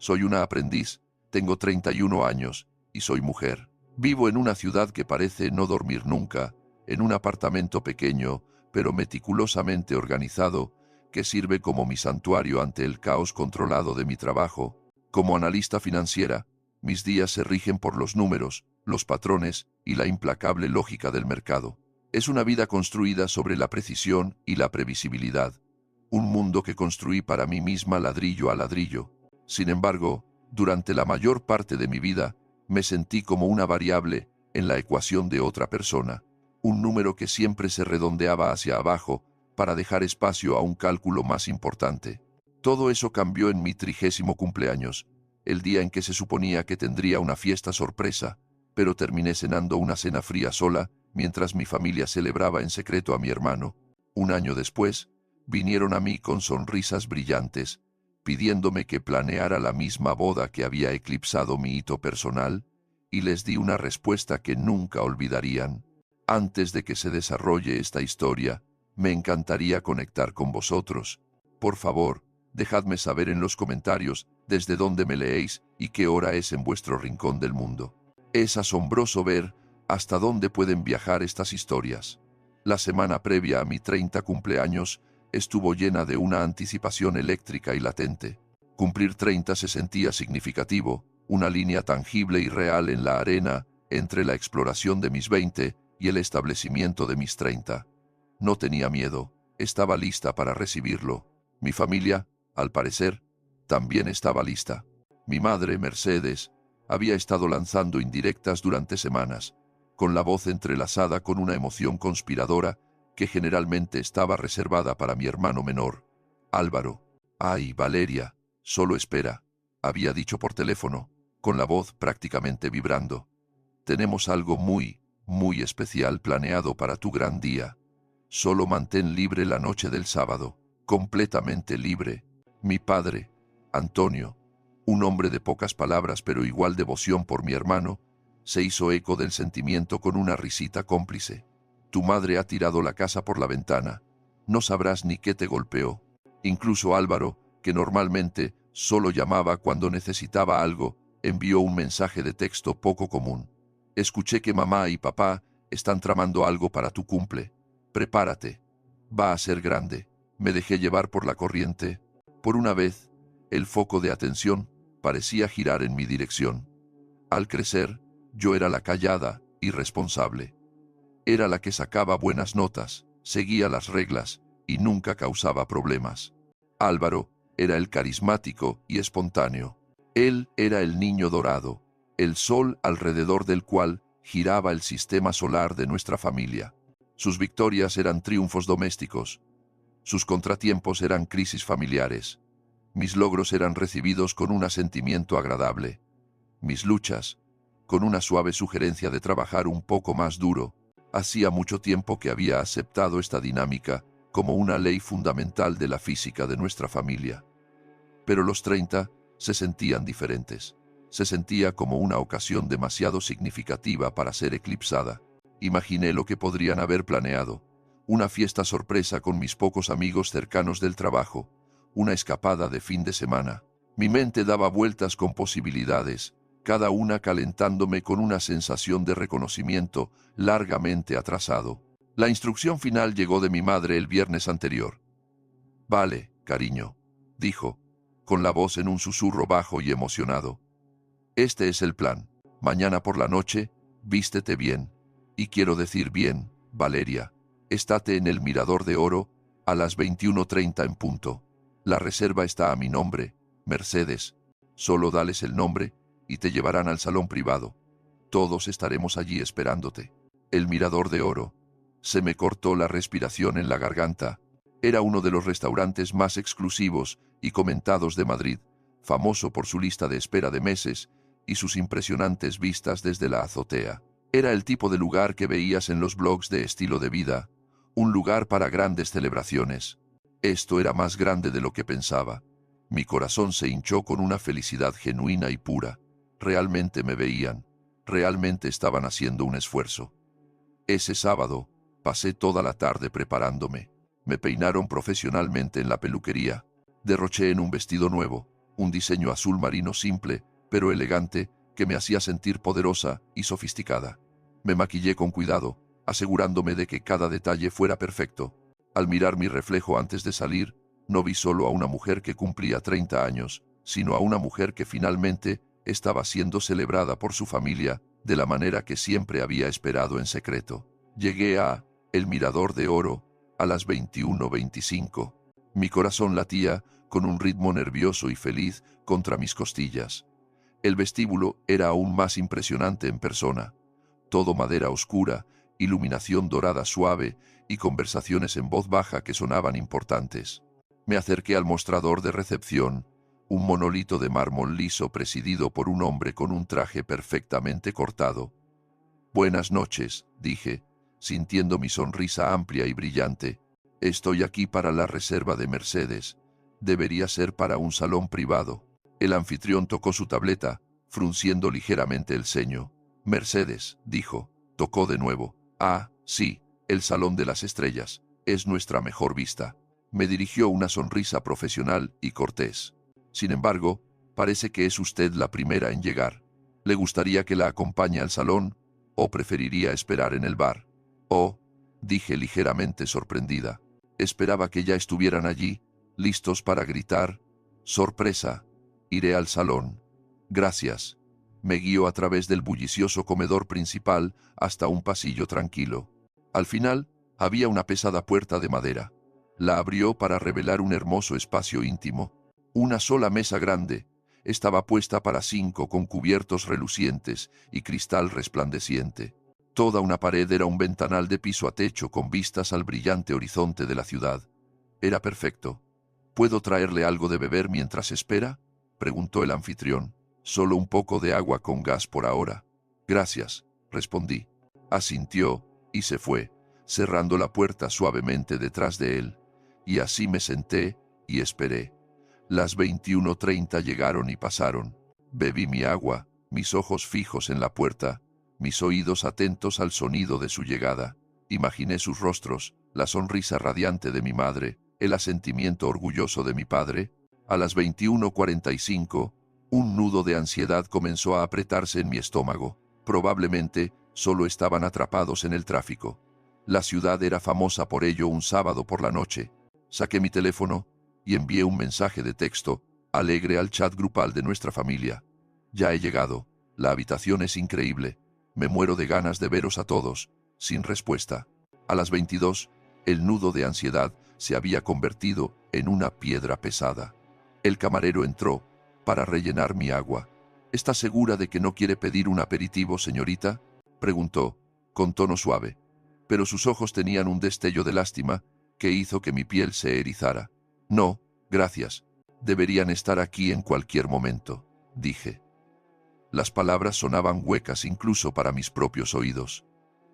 Soy una aprendiz, tengo 31 años y soy mujer. Vivo en una ciudad que parece no dormir nunca, en un apartamento pequeño, pero meticulosamente organizado, que sirve como mi santuario ante el caos controlado de mi trabajo. Como analista financiera, mis días se rigen por los números, los patrones y la implacable lógica del mercado. Es una vida construida sobre la precisión y la previsibilidad. Un mundo que construí para mí misma ladrillo a ladrillo. Sin embargo, durante la mayor parte de mi vida, me sentí como una variable en la ecuación de otra persona. Un número que siempre se redondeaba hacia abajo para dejar espacio a un cálculo más importante. Todo eso cambió en mi 30º cumpleaños, el día en que se suponía que tendría una fiesta sorpresa, pero terminé cenando una cena fría sola mientras mi familia celebraba en secreto a mi hermano. Un año después, vinieron a mí con sonrisas brillantes, pidiéndome que planeara la misma boda que había eclipsado mi hito personal, y les di una respuesta que nunca olvidarían. Antes de que se desarrolle esta historia, me encantaría conectar con vosotros. Por favor, dejadme saber en los comentarios desde dónde me leéis y qué hora es en vuestro rincón del mundo. Es asombroso ver hasta dónde pueden viajar estas historias. La semana previa a mi 30 cumpleaños estuvo llena de una anticipación eléctrica y latente. Cumplir 30 se sentía significativo, una línea tangible y real en la arena entre la exploración de mis 20 y el establecimiento de mis 30. No tenía miedo, estaba lista para recibirlo. Mi familia, al parecer, también estaba lista. Mi madre, Mercedes, había estado lanzando indirectas durante semanas, con la voz entrelazada con una emoción conspiradora que generalmente estaba reservada para mi hermano menor, Álvaro. «Ay, Valeria, solo espera», había dicho por teléfono, con la voz prácticamente vibrando. «Tenemos algo muy, muy especial planeado para tu gran día. Solo mantén libre la noche del sábado, completamente libre». Mi padre, Antonio, un hombre de pocas palabras pero igual devoción por mi hermano, se hizo eco del sentimiento con una risita cómplice. «Tu madre ha tirado la casa por la ventana. No sabrás ni qué te golpeó». Incluso Álvaro, que normalmente solo llamaba cuando necesitaba algo, envió un mensaje de texto poco común. «Escuché que mamá y papá están tramando algo para tu cumple. Prepárate. Va a ser grande». Me dejé llevar por la corriente. Por una vez, el foco de atención parecía girar en mi dirección. Al crecer, yo era la callada, irresponsable. Era la que sacaba buenas notas, seguía las reglas y nunca causaba problemas. Álvaro era el carismático y espontáneo. Él era el niño dorado, el sol alrededor del cual giraba el sistema solar de nuestra familia. Sus victorias eran triunfos domésticos. Sus contratiempos eran crisis familiares. Mis logros eran recibidos con un asentimiento agradable. Mis luchas, con una suave sugerencia de trabajar un poco más duro. Hacía mucho tiempo que había aceptado esta dinámica como una ley fundamental de la física de nuestra familia. Pero los 30 se sentían diferentes. Se sentía como una ocasión demasiado significativa para ser eclipsada. Imaginé lo que podrían haber planeado. Una fiesta sorpresa con mis pocos amigos cercanos del trabajo. Una escapada de fin de semana. Mi mente daba vueltas con posibilidades, cada una calentándome con una sensación de reconocimiento largamente atrasado. La instrucción final llegó de mi madre el viernes anterior. «Vale, cariño», dijo, con la voz en un susurro bajo y emocionado. «Este es el plan. Mañana por la noche, vístete bien. Y quiero decir bien, Valeria. Estate en el Mirador de Oro a las 21:30 en punto. La reserva está a mi nombre, Mercedes. Solo dales el nombre y te llevarán al salón privado. Todos estaremos allí esperándote». El Mirador de Oro. Se me cortó la respiración en la garganta. Era uno de los restaurantes más exclusivos y comentados de Madrid, famoso por su lista de espera de meses y sus impresionantes vistas desde la azotea. Era el tipo de lugar que veías en los blogs de estilo de vida, un lugar para grandes celebraciones. Esto era más grande de lo que pensaba. Mi corazón se hinchó con una felicidad genuina y pura. Realmente me veían, realmente estaban haciendo un esfuerzo. Ese sábado, pasé toda la tarde preparándome. Me peinaron profesionalmente en la peluquería. Derroché en un vestido nuevo, un diseño azul marino simple, pero elegante, que me hacía sentir poderosa y sofisticada. Me maquillé con cuidado, asegurándome de que cada detalle fuera perfecto. Al mirar mi reflejo antes de salir, no vi solo a una mujer que cumplía 30 años, sino a una mujer que finalmente estaba siendo celebrada por su familia de la manera que siempre había esperado en secreto. Llegué a El Mirador de Oro a las 21:25. Mi corazón latía con un ritmo nervioso y feliz contra mis costillas. El vestíbulo era aún más impresionante en persona. Todo madera oscura, iluminación dorada suave y conversaciones en voz baja que sonaban importantes. Me acerqué al mostrador de recepción, un monolito de mármol liso presidido por un hombre con un traje perfectamente cortado. «Buenas noches», dije, sintiendo mi sonrisa amplia y brillante. «Estoy aquí para la reserva de Mercedes. Debería ser para un salón privado». El anfitrión tocó su tableta, frunciendo ligeramente el ceño. «Mercedes», dijo. Tocó de nuevo. «Ah, sí, el Salón de las Estrellas. Es nuestra mejor vista». Me dirigió una sonrisa profesional y cortés. «Sin embargo, parece que es usted la primera en llegar. ¿Le gustaría que la acompañe al salón o preferiría esperar en el bar?» «Oh», dije ligeramente sorprendida. Esperaba que ya estuvieran allí, listos para gritar. «¡Sorpresa! Iré al salón». «Gracias». Me guió a través del bullicioso comedor principal hasta un pasillo tranquilo. Al final, había una pesada puerta de madera. La abrió para revelar un hermoso espacio íntimo. Una sola mesa grande estaba puesta para 5 con cubiertos relucientes y cristal resplandeciente. Toda una pared era un ventanal de piso a techo con vistas al brillante horizonte de la ciudad. Era perfecto. «¿Puedo traerle algo de beber mientras espera?», preguntó el anfitrión. «Solo un poco de agua con gas por ahora». «Gracias», respondí. Asintió y se fue, cerrando la puerta suavemente detrás de él. Y así me senté y esperé. Las 21:30 llegaron y pasaron. Bebí mi agua, mis ojos fijos en la puerta, mis oídos atentos al sonido de su llegada. Imaginé sus rostros, la sonrisa radiante de mi madre, el asentimiento orgulloso de mi padre. A las 21:45, un nudo de ansiedad comenzó a apretarse en mi estómago. Probablemente solo estaban atrapados en el tráfico. La ciudad era famosa por ello un sábado por la noche. Saqué mi teléfono y envié un mensaje de texto alegre al chat grupal de nuestra familia. «Ya he llegado. La habitación es increíble. Me muero de ganas de veros a todos». Sin respuesta. A las 22, el nudo de ansiedad se había convertido en una piedra pesada. El camarero entró para rellenar mi agua. «¿Está segura de que no quiere pedir un aperitivo, señorita?», preguntó, con tono suave. Pero sus ojos tenían un destello de lástima que hizo que mi piel se erizara. «No, gracias. Deberían estar aquí en cualquier momento», dije. Las palabras sonaban huecas incluso para mis propios oídos.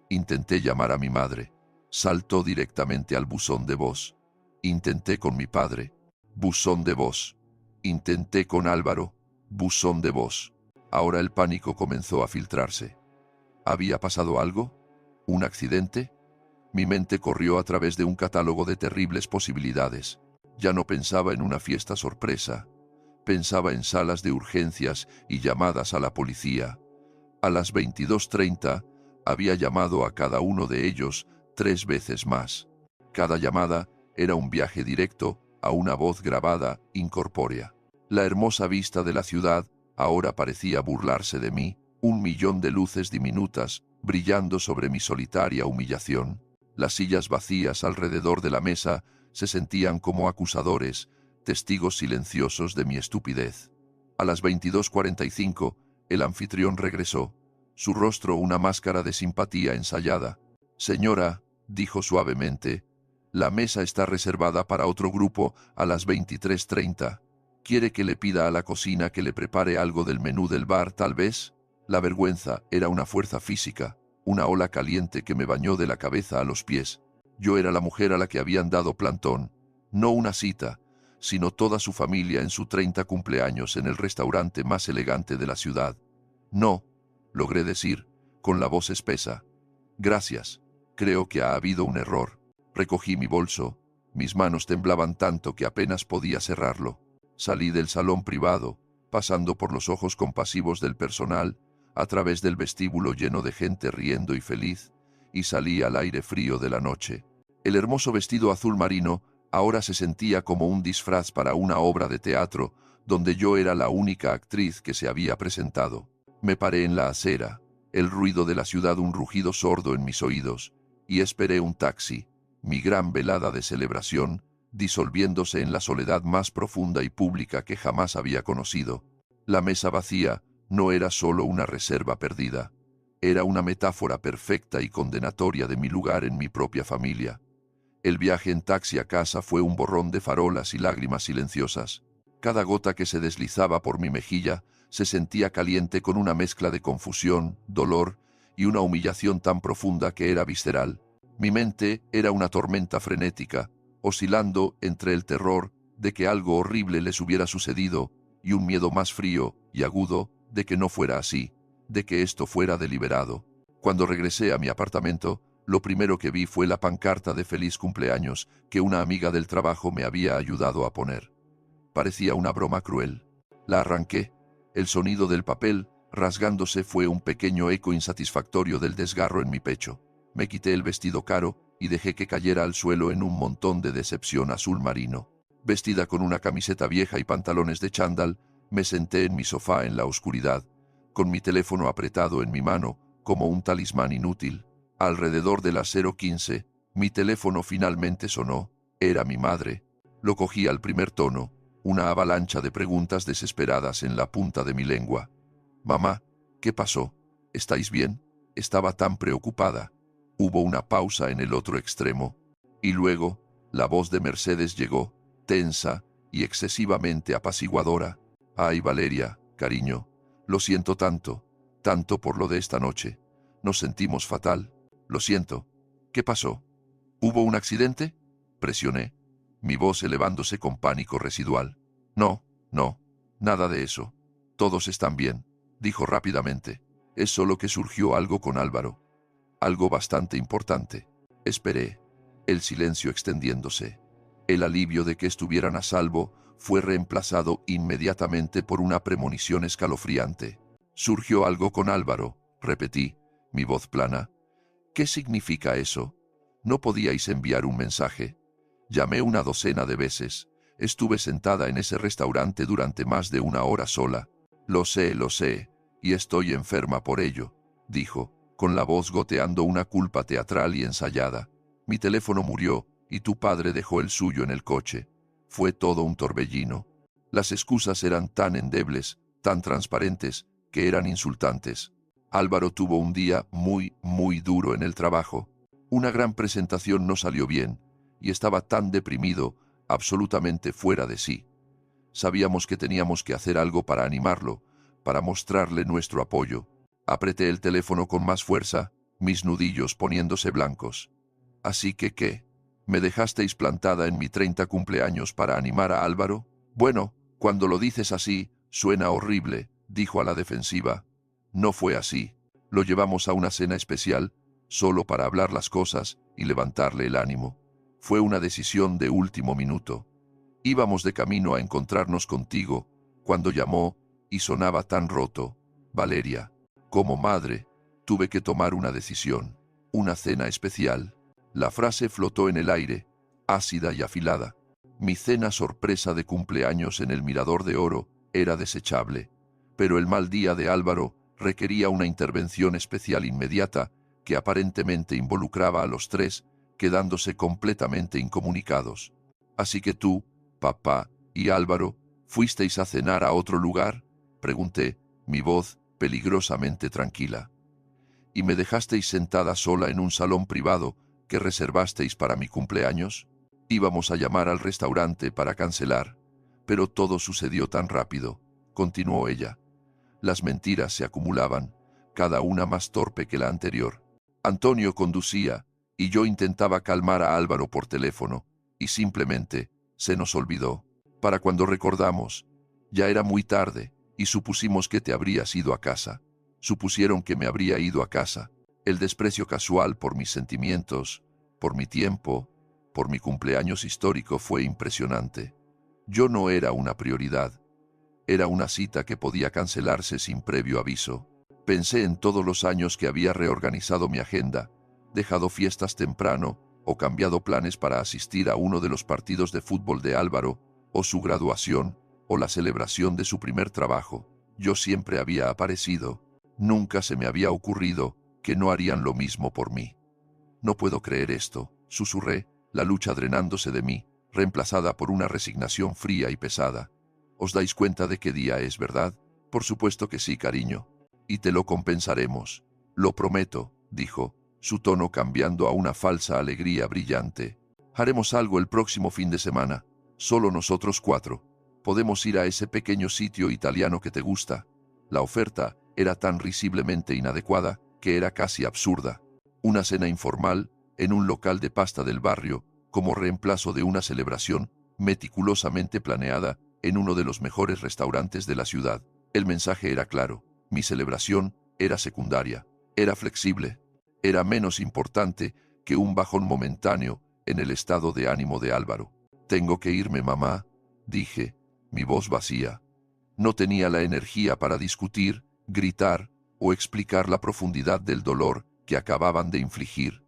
Intenté llamar a mi madre. Saltó directamente al buzón de voz. Intenté con mi padre. Buzón de voz. Intenté con Álvaro. Buzón de voz. Ahora el pánico comenzó a filtrarse. ¿Había pasado algo? ¿Un accidente? Mi mente corrió a través de un catálogo de terribles posibilidades. Ya no pensaba en una fiesta sorpresa. Pensaba en salas de urgencias y llamadas a la policía. A las 22:30 había llamado a cada uno de ellos 3 veces más. Cada llamada era un viaje directo a una voz grabada, incorpórea. La hermosa vista de la ciudad ahora parecía burlarse de mí, 1.000.000 de luces diminutas brillando sobre mi solitaria humillación. Las sillas vacías alrededor de la mesa se sentían como acusadores, testigos silenciosos de mi estupidez. A las 22:45, el anfitrión regresó, su rostro una máscara de simpatía ensayada. «Señora», dijo suavemente, «la mesa está reservada para otro grupo a las 23:30. ¿Quiere que le pida a la cocina que le prepare algo del menú del bar, tal vez?» La vergüenza era una fuerza física, una ola caliente que me bañó de la cabeza a los pies. Yo era la mujer a la que habían dado plantón, no una cita, sino toda su familia en su 30 cumpleaños en el restaurante más elegante de la ciudad. «No», logré decir, con la voz espesa. «Gracias. Creo que ha habido un error». Recogí mi bolso. Mis manos temblaban tanto que apenas podía cerrarlo. Salí del salón privado, pasando por los ojos compasivos del personal, a través del vestíbulo lleno de gente riendo y feliz, y salí al aire frío de la noche. El hermoso vestido azul marino ahora se sentía como un disfraz para una obra de teatro, donde yo era la única actriz que se había presentado. Me paré en la acera, el ruido de la ciudad un rugido sordo en mis oídos, y esperé un taxi, mi gran velada de celebración, disolviéndose en la soledad más profunda y pública que jamás había conocido. La mesa vacía no era solo una reserva perdida, era una metáfora perfecta y condenatoria de mi lugar en mi propia familia. El viaje en taxi a casa fue un borrón de farolas y lágrimas silenciosas. Cada gota que se deslizaba por mi mejilla se sentía caliente con una mezcla de confusión, dolor y una humillación tan profunda que era visceral. Mi mente era una tormenta frenética, oscilando entre el terror de que algo horrible les hubiera sucedido y un miedo más frío y agudo de que no fuera así, de que esto fuera deliberado. Cuando regresé a mi apartamento, lo primero que vi fue la pancarta de feliz cumpleaños que una amiga del trabajo me había ayudado a poner. Parecía una broma cruel. La arranqué. El sonido del papel, rasgándose, fue un pequeño eco insatisfactorio del desgarro en mi pecho. Me quité el vestido caro y dejé que cayera al suelo en un montón de decepción azul marino. Vestida con una camiseta vieja y pantalones de chándal, me senté en mi sofá en la oscuridad, con mi teléfono apretado en mi mano como un talismán inútil. Alrededor de las 0:15, mi teléfono finalmente sonó. Era mi madre. Lo cogí al primer tono, una avalancha de preguntas desesperadas en la punta de mi lengua. «Mamá, ¿qué pasó? ¿Estáis bien?» Estaba tan preocupada. Hubo una pausa en el otro extremo. Y luego, la voz de Mercedes llegó, tensa y excesivamente apaciguadora. «Ay, Valeria, cariño, lo siento tanto, tanto por lo de esta noche. Nos sentimos fatal. Lo siento. ¿Qué pasó? ¿Hubo un accidente?» Presioné, mi voz elevándose con pánico residual. «No, no, nada de eso. Todos están bien», dijo rápidamente. «Es solo que surgió algo con Álvaro. Algo bastante importante». Esperé, el silencio extendiéndose. El alivio de que estuvieran a salvo fue reemplazado inmediatamente por una premonición escalofriante. «Surgió algo con Álvaro», repetí, mi voz plana. «¿Qué significa eso? ¿No podíais enviar un mensaje?» Llamé una docena de veces. Estuve sentada en ese restaurante durante más de una hora sola. Lo sé, y estoy enferma por ello», dijo, con la voz goteando una culpa teatral y ensayada. «Mi teléfono murió y tu padre dejó el suyo en el coche. Fue todo un torbellino. Las excusas eran tan endebles, tan transparentes, que eran insultantes. Álvaro tuvo un día muy duro en el trabajo. Una gran presentación no salió bien, y estaba tan deprimido, absolutamente fuera de sí. Sabíamos que teníamos que hacer algo para animarlo, para mostrarle nuestro apoyo. Apreté el teléfono con más fuerza, mis nudillos poniéndose blancos. «¿Así que qué? ¿Me dejasteis plantada en mi 30 cumpleaños para animar a Álvaro?» «Bueno, cuando lo dices así, suena horrible», dijo a la defensiva. «No fue así. Lo llevamos a una cena especial, solo para hablar las cosas y levantarle el ánimo. Fue una decisión de último minuto. Íbamos de camino a encontrarnos contigo, cuando llamó y sonaba tan roto. Valeria, como madre, tuve que tomar una decisión. Una cena especial». La frase flotó en el aire, ácida y afilada. Mi cena sorpresa de cumpleaños en el Mirador de Oro era desechable, pero el mal día de Álvaro requería una intervención especial inmediata que aparentemente involucraba a los tres, quedándose completamente incomunicados. «¿Así que tú, papá y Álvaro, fuisteis a cenar a otro lugar?», pregunté, mi voz peligrosamente tranquila. «¿Y me dejasteis sentada sola en un salón privado que reservasteis para mi cumpleaños? Íbamos a llamar al restaurante para cancelar, pero todo sucedió tan rápido», continuó ella. Las mentiras se acumulaban, cada una más torpe que la anterior. Antonio conducía, y yo intentaba calmar a Álvaro por teléfono, y simplemente se nos olvidó. Para cuando recordamos, ya era muy tarde, y supusimos que te habrías ido a casa. Supusieron que me habría ido a casa. El desprecio casual por mis sentimientos, por mi tiempo, por mi cumpleaños histórico fue impresionante. Yo no era una prioridad. Era una cita que podía cancelarse sin previo aviso. Pensé en todos los años que había reorganizado mi agenda, dejado fiestas temprano o cambiado planes para asistir a uno de los partidos de fútbol de Álvaro, o su graduación, o la celebración de su primer trabajo. Yo siempre había aparecido. Nunca se me había ocurrido que no harían lo mismo por mí. No puedo creer esto, susurré, la lucha drenándose de mí, reemplazada por una resignación fría y pesada. ¿Os dais cuenta de qué día es, verdad? Por supuesto que sí, cariño. Y te lo compensaremos. Lo prometo, dijo, su tono cambiando a una falsa alegría brillante. Haremos algo el próximo fin de semana. Solo nosotros 4. Podemos ir a ese pequeño sitio italiano que te gusta. La oferta era tan risiblemente inadecuada que era casi absurda. Una cena informal, en un local de pasta del barrio, como reemplazo de una celebración meticulosamente planeada en uno de los mejores restaurantes de la ciudad. El mensaje era claro. Mi celebración era secundaria, era flexible, era menos importante que un bajón momentáneo en el estado de ánimo de Álvaro. Tengo que irme, mamá, dije, mi voz vacía. No tenía la energía para discutir, gritar o explicar la profundidad del dolor que acababan de infligir.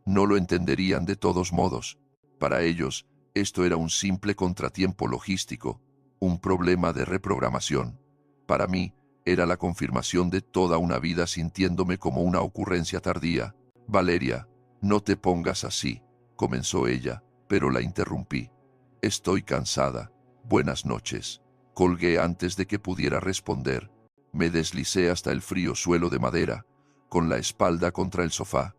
No lo entenderían de todos modos. Para ellos, esto era un simple contratiempo logístico, un problema de reprogramación. Para mí, era la confirmación de toda una vida sintiéndome como una ocurrencia tardía. Valeria, no te pongas así, comenzó ella, pero la interrumpí. Estoy cansada. Buenas noches. Colgué antes de que pudiera responder. Me deslicé hasta el frío suelo de madera, con la espalda contra el sofá.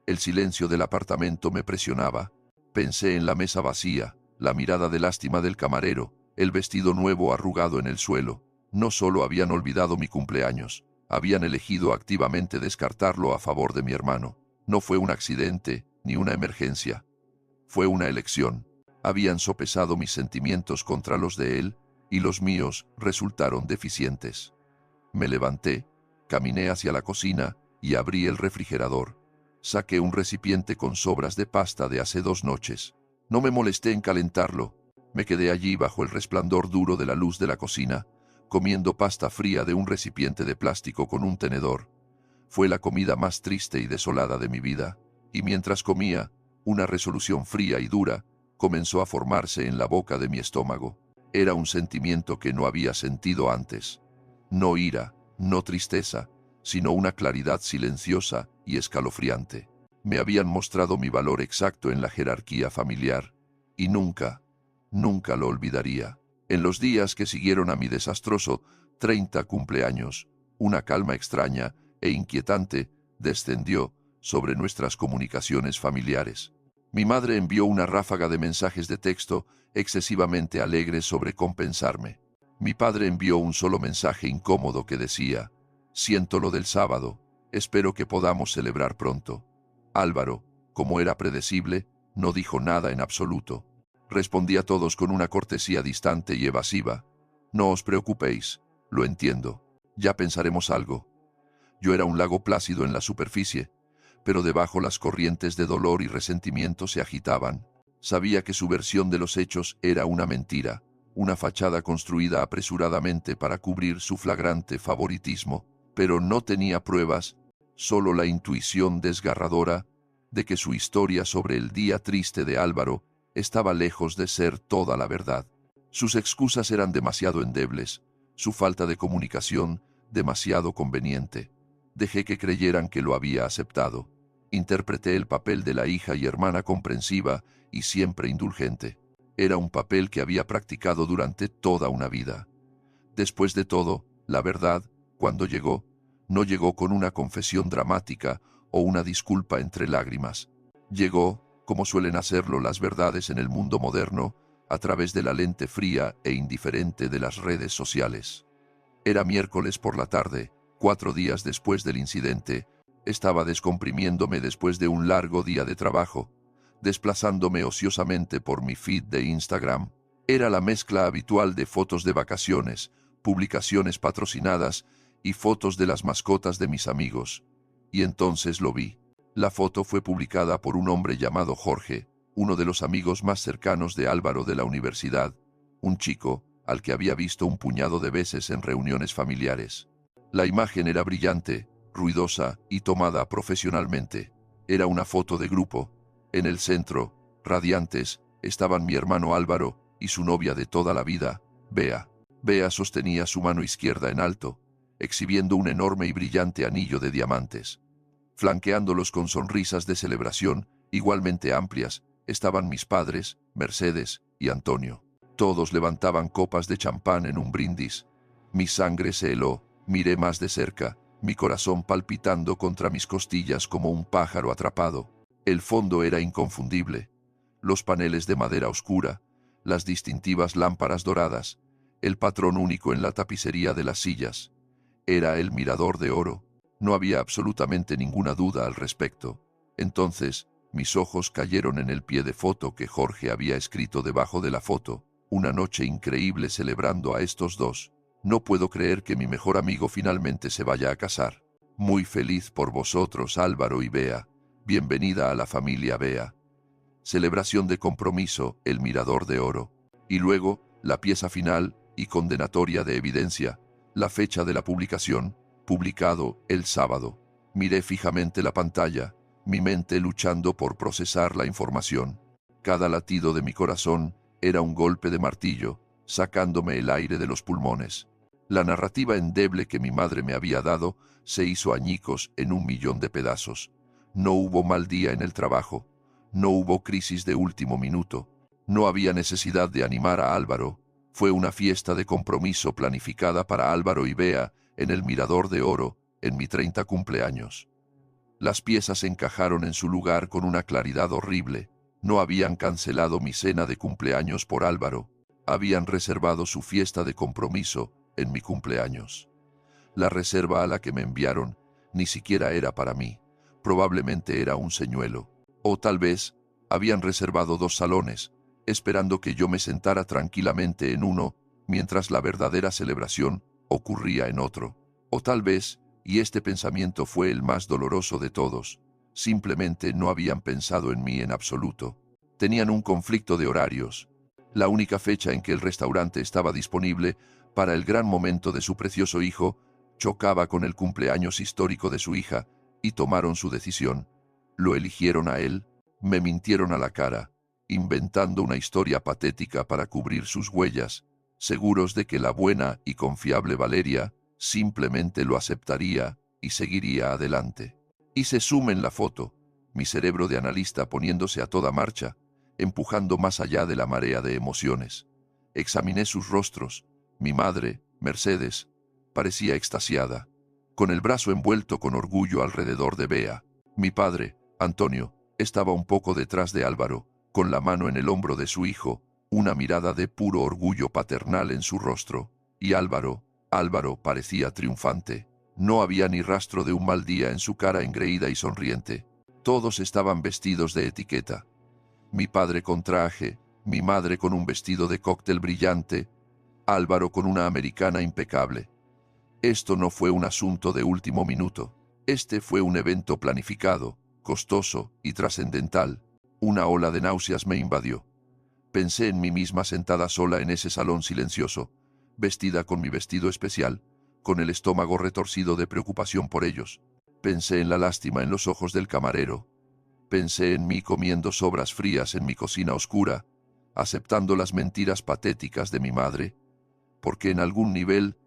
El silencio del apartamento me presionaba. Pensé en la mesa vacía, la mirada de lástima del camarero, el vestido nuevo arrugado en el suelo. No solo habían olvidado mi cumpleaños, habían elegido activamente descartarlo a favor de mi hermano. No fue un accidente, ni una emergencia. Fue una elección. Habían sopesado mis sentimientos contra los de él, y los míos resultaron deficientes. Me levanté, caminé hacia la cocina y abrí el refrigerador. Saqué un recipiente con sobras de pasta de hace 2 noches. No me molesté en calentarlo. Me quedé allí bajo el resplandor duro de la luz de la cocina, comiendo pasta fría de un recipiente de plástico con un tenedor. Fue la comida más triste y desolada de mi vida, y mientras comía, una resolución fría y dura comenzó a formarse en la boca de mi estómago. Era un sentimiento que no había sentido antes. No ira, no tristeza, sino una claridad silenciosa y escalofriante. Me habían mostrado mi valor exacto en la jerarquía familiar, y nunca lo olvidaría. En los días que siguieron a mi desastroso 30 cumpleaños, una calma extraña e inquietante descendió sobre nuestras comunicaciones familiares. Mi madre envió una ráfaga de mensajes de texto excesivamente alegres sobre compensarme. Mi padre envió un solo mensaje incómodo que decía: «Siento lo del sábado, espero que podamos celebrar pronto». Álvaro, como era predecible, no dijo nada en absoluto. Respondí a todos con una cortesía distante y evasiva. «No os preocupéis, lo entiendo. Ya pensaremos algo». Yo era un lago plácido en la superficie, pero debajo las corrientes de dolor y resentimiento se agitaban. Sabía que su versión de los hechos era una mentira, una fachada construida apresuradamente para cubrir su flagrante favoritismo, pero no tenía pruebas, solo la intuición desgarradora de que su historia sobre el día triste de Álvaro estaba lejos de ser toda la verdad. Sus excusas eran demasiado endebles, su falta de comunicación demasiado conveniente. Dejé que creyeran que lo había aceptado. Interpreté el papel de la hija y hermana comprensiva y siempre indulgente. Era un papel que había practicado durante toda una vida. Después de todo, la verdad, cuando llegó, no llegó con una confesión dramática o una disculpa entre lágrimas. Llegó, como suelen hacerlo las verdades en el mundo moderno, a través de la lente fría e indiferente de las redes sociales. Era miércoles por la tarde, 4 días después del incidente. Estaba descomprimiéndome después de un largo día de trabajo, desplazándome ociosamente por mi feed de Instagram. Era la mezcla habitual de fotos de vacaciones, publicaciones patrocinadas y fotos de las mascotas de mis amigos. Y entonces lo vi. La foto fue publicada por un hombre llamado Jorge, uno de los amigos más cercanos de Álvaro de la universidad. un chico al que había visto un puñado de veces en reuniones familiares. La imagen era brillante, ruidosa y tomada profesionalmente. Era una foto de grupo. En el centro, radiantes, estaban mi hermano Álvaro y su novia de toda la vida, Bea. Bea sostenía su mano izquierda en alto, exhibiendo un enorme y brillante anillo de diamantes. Flanqueándolos con sonrisas de celebración, igualmente amplias, estaban mis padres, Mercedes y Antonio. Todos levantaban copas de champán en un brindis. Mi sangre se heló, miré más de cerca, mi corazón palpitando contra mis costillas como un pájaro atrapado. El fondo era inconfundible. Los paneles de madera oscura, las distintivas lámparas doradas, el patrón único en la tapicería de las sillas. Era el Mirador de Oro. No había absolutamente ninguna duda al respecto. Entonces, mis ojos cayeron en el pie de foto que Jorge había escrito debajo de la foto. Una noche increíble celebrando a estos dos. No puedo creer que mi mejor amigo finalmente se vaya a casar. Muy feliz por vosotros, Álvaro y Bea. Bienvenida a la familia Bea. Celebración de compromiso, el Mirador de Oro. Y luego, la pieza final y condenatoria de evidencia, la fecha de la publicación, publicado el sábado. Miré fijamente la pantalla, mi mente luchando por procesar la información. Cada latido de mi corazón era un golpe de martillo, sacándome el aire de los pulmones. La narrativa endeble que mi madre me había dado se hizo añicos en 1.000.000 de pedazos. No hubo mal día en el trabajo, no hubo crisis de último minuto, no había necesidad de animar a Álvaro. Fue una fiesta de compromiso planificada para Álvaro y Bea en el Mirador de Oro, en mi 30 cumpleaños. Las piezas encajaron en su lugar con una claridad horrible. No habían cancelado mi cena de cumpleaños por Álvaro, habían reservado su fiesta de compromiso en mi cumpleaños. La reserva a la que me enviaron ni siquiera era para mí, probablemente era un señuelo. O tal vez habían reservado 2 salones, esperando que yo me sentara tranquilamente en uno, mientras la verdadera celebración ocurría en otro. O tal vez, y este pensamiento fue el más doloroso de todos, simplemente no habían pensado en mí en absoluto. Tenían un conflicto de horarios. La única fecha en que el restaurante estaba disponible para el gran momento de su precioso hijo chocaba con el cumpleaños histórico de su hija, y tomaron su decisión. Lo eligieron a él, me mintieron a la cara, inventando una historia patética para cubrir sus huellas, seguros de que la buena y confiable Valeria simplemente lo aceptaría y seguiría adelante. Hice zoom en la foto, mi cerebro de analista poniéndose a toda marcha, empujando más allá de la marea de emociones. Examiné sus rostros. Mi madre, Mercedes, parecía extasiada, con el brazo envuelto con orgullo alrededor de Bea. Mi padre, Antonio, estaba un poco detrás de Álvaro, con la mano en el hombro de su hijo, una mirada de puro orgullo paternal en su rostro. Y Álvaro parecía triunfante. No había ni rastro de un mal día en su cara engreída y sonriente. Todos estaban vestidos de etiqueta. Mi padre con traje, mi madre con un vestido de cóctel brillante, Álvaro con una americana impecable. Esto no fue un asunto de último minuto. Este fue un evento planificado, costoso y trascendental. Una ola de náuseas me invadió. Pensé en mí misma sentada sola en ese salón silencioso, vestida con mi vestido especial, con el estómago retorcido de preocupación por ellos. Pensé en la lástima en los ojos del camarero. Pensé en mí comiendo sobras frías en mi cocina oscura, aceptando las mentiras patéticas de mi madre, porque en algún nivel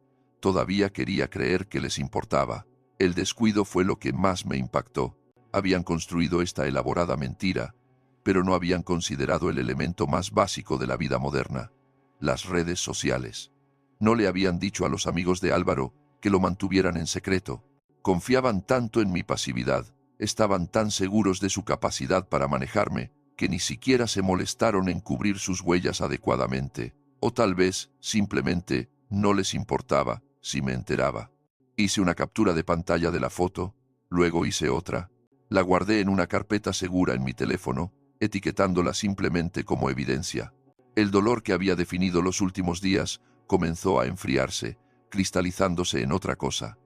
todavía quería creer que les importaba. El descuido fue lo que más me impactó. Habían construido esta elaborada mentira, pero no habían considerado el elemento más básico de la vida moderna, las redes sociales. No le habían dicho a los amigos de Álvaro que lo mantuvieran en secreto. Confiaban tanto en mi pasividad, estaban tan seguros de su capacidad para manejarme, que ni siquiera se molestaron en cubrir sus huellas adecuadamente. O tal vez, simplemente, no les importaba si me enteraba. Hice una captura de pantalla de la foto, luego hice otra. La guardé en una carpeta segura en mi teléfono, etiquetándola simplemente como evidencia. El dolor que había definido los últimos días comenzó a enfriarse, cristalizándose en otra cosa.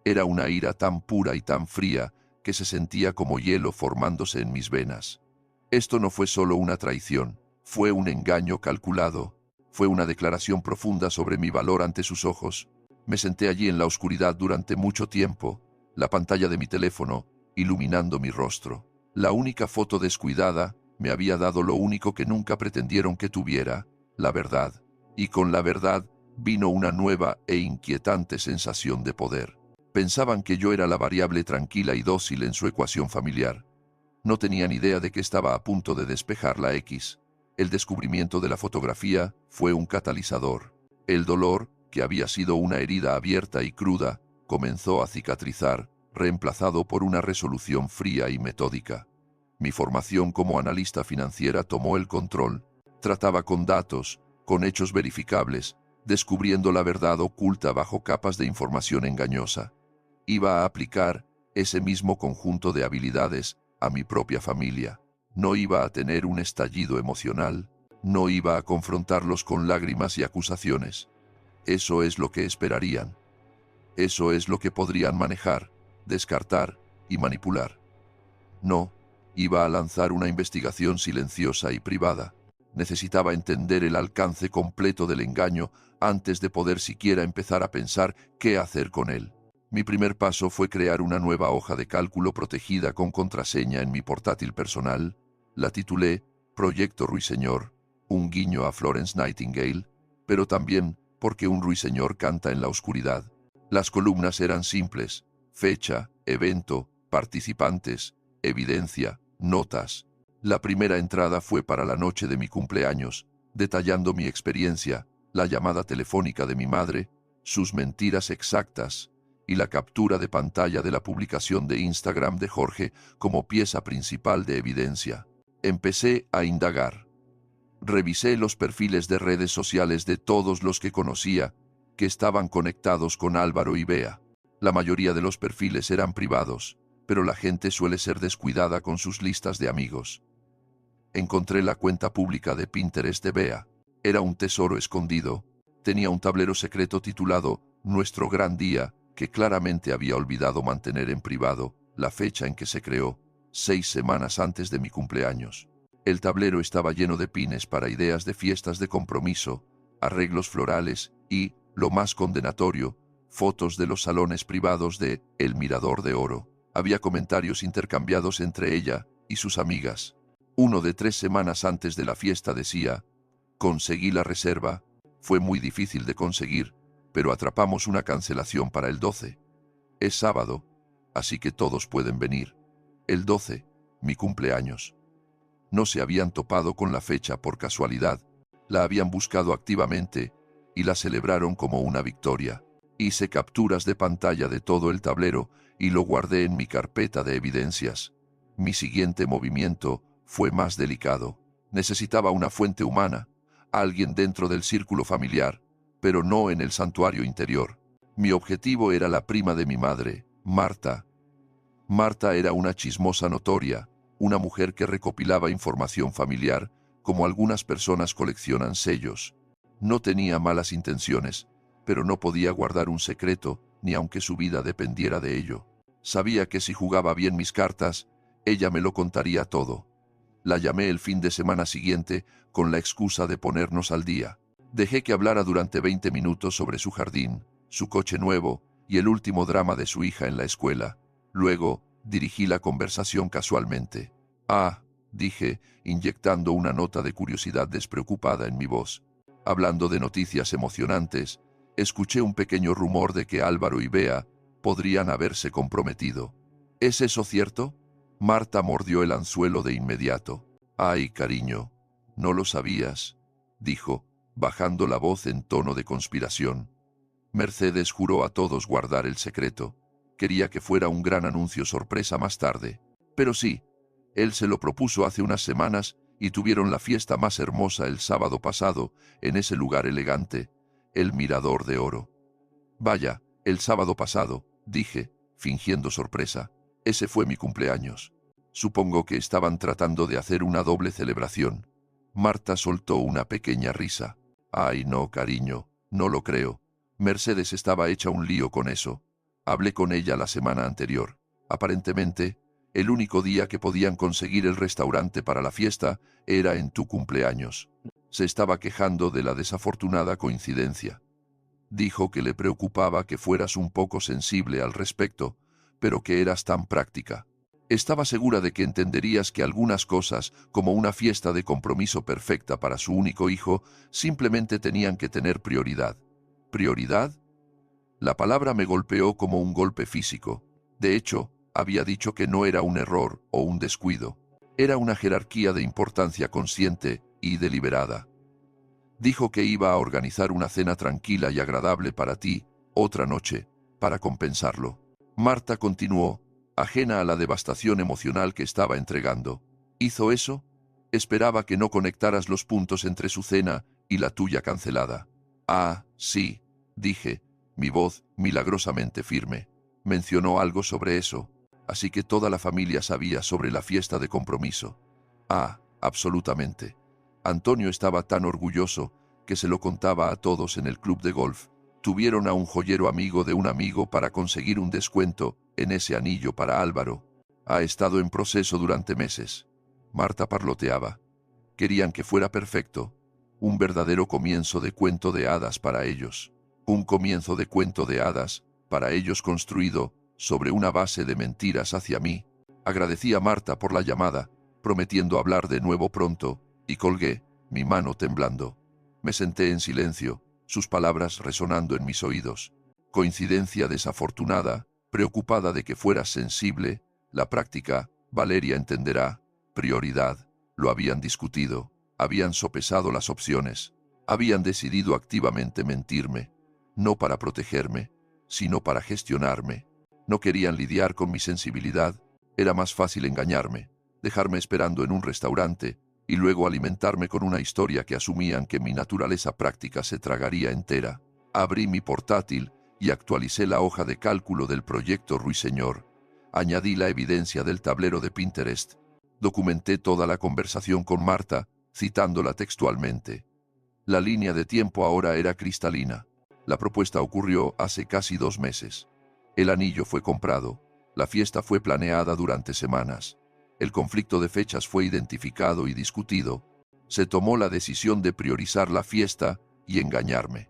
Era una ira tan pura y tan fría que se sentía como hielo formándose en mis venas. Esto no fue solo una traición, fue un engaño calculado. Fue una declaración profunda sobre mi valor ante sus ojos. Me senté allí en la oscuridad durante mucho tiempo, la pantalla de mi teléfono iluminando mi rostro. La única foto descuidada me había dado lo único que nunca pretendieron que tuviera, la verdad. Y con la verdad vino una nueva e inquietante sensación de poder. Pensaban que yo era la variable tranquila y dócil en su ecuación familiar. No tenían idea de que estaba a punto de despejar la X. El descubrimiento de la fotografía fue un catalizador. El dolor, que había sido una herida abierta y cruda, comenzó a cicatrizar, reemplazado por una resolución fría y metódica. Mi formación como analista financiera tomó el control. Trataba con datos, con hechos verificables, descubriendo la verdad oculta bajo capas de información engañosa. Iba a aplicar ese mismo conjunto de habilidades a mi propia familia. No iba a tener un estallido emocional, no iba a confrontarlos con lágrimas y acusaciones. Eso es lo que esperarían. Eso es lo que podrían manejar, descartar y manipular. No, iba a lanzar una investigación silenciosa y privada. Necesitaba entender el alcance completo del engaño antes de poder siquiera empezar a pensar qué hacer con él. Mi primer paso fue crear una nueva hoja de cálculo protegida con contraseña en mi portátil personal. La titulé Proyecto Ruiseñor, un guiño a Florence Nightingale, pero también porque un ruiseñor canta en la oscuridad. Las columnas eran simples: fecha, evento, participantes, evidencia, notas. La primera entrada fue para la noche de mi cumpleaños, detallando mi experiencia, la llamada telefónica de mi madre, sus mentiras exactas y la captura de pantalla de la publicación de Instagram de Jorge como pieza principal de evidencia. Empecé a indagar. Revisé los perfiles de redes sociales de todos los que conocía, que estaban conectados con Álvaro y Bea. La mayoría de los perfiles eran privados, pero la gente suele ser descuidada con sus listas de amigos. Encontré la cuenta pública de Pinterest de Bea. Era un tesoro escondido. Tenía un tablero secreto titulado Nuestro Gran Día, que claramente había olvidado mantener en privado la fecha en que se creó, 6 semanas antes de mi cumpleaños. El tablero estaba lleno de pines para ideas de fiestas de compromiso, arreglos florales y, lo más condenatorio, fotos de los salones privados de El Mirador de Oro. Había comentarios intercambiados entre ella y sus amigas. Uno de 3 semanas antes de la fiesta decía: conseguí la reserva, fue muy difícil de conseguir, pero atrapamos una cancelación para el 12. Es sábado, así que todos pueden venir. El 12, mi cumpleaños. No se habían topado con la fecha por casualidad, la habían buscado activamente y la celebraron como una victoria. Hice capturas de pantalla de todo el tablero y lo guardé en mi carpeta de evidencias. Mi siguiente movimiento fue más delicado. Necesitaba una fuente humana, alguien dentro del círculo familiar, pero no en el santuario interior. Mi objetivo era la prima de mi madre, Marta. Marta era una chismosa notoria, una mujer que recopilaba información familiar, como algunas personas coleccionan sellos. No tenía malas intenciones, pero no podía guardar un secreto, ni aunque su vida dependiera de ello. Sabía que si jugaba bien mis cartas, ella me lo contaría todo. La llamé el fin de semana siguiente con la excusa de ponernos al día. Dejé que hablara durante 20 minutos sobre su jardín, su coche nuevo y el último drama de su hija en la escuela. Luego, dirigí la conversación casualmente. Ah, dije, inyectando una nota de curiosidad despreocupada en mi voz. Hablando de noticias emocionantes, escuché un pequeño rumor de que Álvaro y Bea podrían haberse comprometido. ¿Es eso cierto? Marta mordió el anzuelo de inmediato. Ay, cariño, no lo sabías, dijo, bajando la voz en tono de conspiración. Mercedes juró a todos guardar el secreto. Quería que fuera un gran anuncio sorpresa más tarde. Pero sí, él se lo propuso hace unas semanas y tuvieron la fiesta más hermosa el sábado pasado, en ese lugar elegante, el Mirador de Oro. Vaya, el sábado pasado, dije, fingiendo sorpresa. Ese fue mi cumpleaños. Supongo que estaban tratando de hacer una doble celebración. Marta soltó una pequeña risa. Ay, no, cariño, no lo creo. Mercedes estaba hecha un lío con eso. Hablé con ella la semana anterior. Aparentemente, el único día que podían conseguir el restaurante para la fiesta era en tu cumpleaños. Se estaba quejando de la desafortunada coincidencia. Dijo que le preocupaba que fueras un poco sensible al respecto, pero que eras tan práctica. Estaba segura de que entenderías que algunas cosas, como una fiesta de compromiso perfecta para su único hijo, simplemente tenían que tener prioridad. ¿Prioridad? La palabra me golpeó como un golpe físico. De hecho, había dicho que no era un error o un descuido. Era una jerarquía de importancia consciente y deliberada. Dijo que iba a organizar una cena tranquila y agradable para ti, otra noche, para compensarlo. Marta continuó, ajena a la devastación emocional que estaba entregando. ¿Hizo eso? Esperaba que no conectaras los puntos entre su cena y la tuya cancelada. Ah, sí, dije, mi voz milagrosamente firme. Mencionó algo sobre eso, así que toda la familia sabía sobre la fiesta de compromiso. Ah, absolutamente. Antonio estaba tan orgulloso que se lo contaba a todos en el club de golf. Tuvieron a un joyero amigo de un amigo para conseguir un descuento en ese anillo para Álvaro. Ha estado en proceso durante meses. Marta parloteaba. Querían que fuera perfecto. Un verdadero comienzo de cuento de hadas para ellos. Un comienzo de cuento de hadas, para ellos construido sobre una base de mentiras hacia mí. Agradecí a Marta por la llamada, prometiendo hablar de nuevo pronto, y colgué, mi mano temblando. Me senté en silencio, sus palabras resonando en mis oídos. Coincidencia desafortunada, preocupada de que fueras sensible, la práctica, Valeria entenderá, prioridad, lo habían discutido, habían sopesado las opciones, habían decidido activamente mentirme, no para protegerme, sino para gestionarme. No querían lidiar con mi sensibilidad, era más fácil engañarme, dejarme esperando en un restaurante, y luego alimentarme con una historia que asumían que mi naturaleza práctica se tragaría entera. Abrí mi portátil y actualicé la hoja de cálculo del proyecto Ruiseñor. Añadí la evidencia del tablero de Pinterest. Documenté toda la conversación con Marta, citándola textualmente. La línea de tiempo ahora era cristalina. La propuesta ocurrió hace casi 2 meses. El anillo fue comprado. La fiesta fue planeada durante semanas. El conflicto de fechas fue identificado y discutido. Se tomó la decisión de priorizar la fiesta y engañarme.